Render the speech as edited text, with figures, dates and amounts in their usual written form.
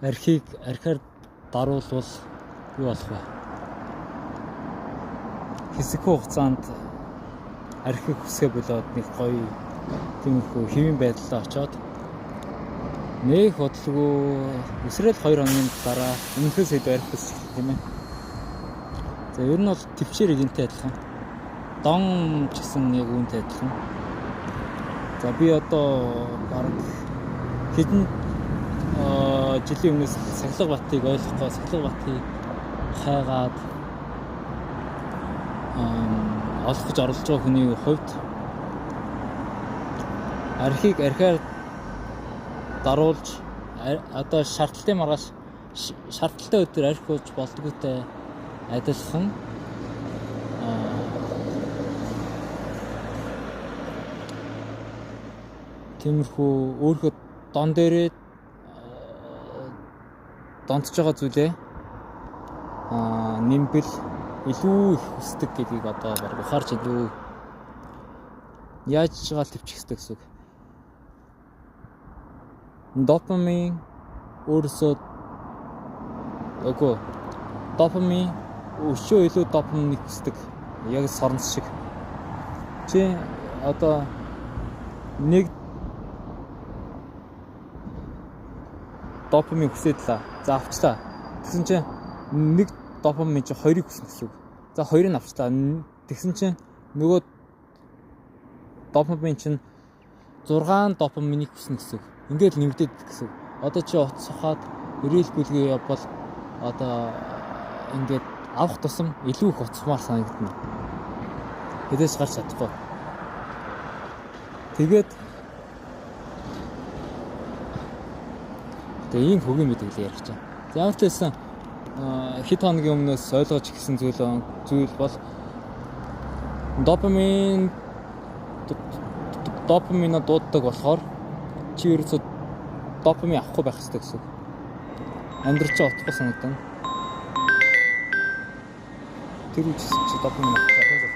архийг архиар даруулвал юу болох вэ? Хэсэг хугацаанд архийг хүсгээ болоод нэг гоё тиймэрхүү хэвийн байдлаа очоод нэг бодлого өсрөл 2 хоногийн дараа өмнөхөөс хэд арх хүсэж тийм ээ. За ер нь бол төвчээр энэтэй адилхан. Дон ч гэсэн яг үүнтэй адилхан. За би одоо бараг хэдэн жилийн өмнөөс Сахилгабатыг ойлгохгүй Сахилгабатыг хайгаад олох гэж оролдож байгаа хүний хувьд архийг архиар даруулж одоо шаардлагатай маргааш шаардлагатай өдөр архи ууж болдгоотой адилхан тиймэрхүү өөрөө дон дээрээ донтож байгаа зүйлээ нэмбэл илүү их хүсдэг гэдгийг одоо баг ухаарч илүү яаж чагаал төвчих хэвчээ гэсэн үг. Допамин өөрөөсөө допамин өшөө илүү допаминыг хүсдэг. Яг соронц шиг. Чи одоо нэг допамин хүсэдлээ. За авчлаа. Тэгсэн чинь нэг допамин чи хоёрыг хүснэ гэсэн үг. За хоёрыг авчлаа. Тэгсэн чинь нөгөө допамин чинь 6 допаминыг хүснэ гэсэн үг. Ингээд нэмэгдээд гэсэн үг. Одоо чи утас ухаад эрүүл бүлгээ явбал одоо ингээд авах тусам илүү их уцмаар санагдана. Хэдээс гарч чадахгүй. Тэгээд ийм хөгийн мэдээлэл ярих чинь. За ямар ч байсан хэд хоногийн өмнөөс ойлгож ирсэн зүйл бол допамин дууддаг болохоор чи ерөөсөө допамин авахгүй байх хэрэгтэй гэсэн. Амьдрал чи утгагүй санагдана. Тэр үчис чи допамин авах хэрэгтэй.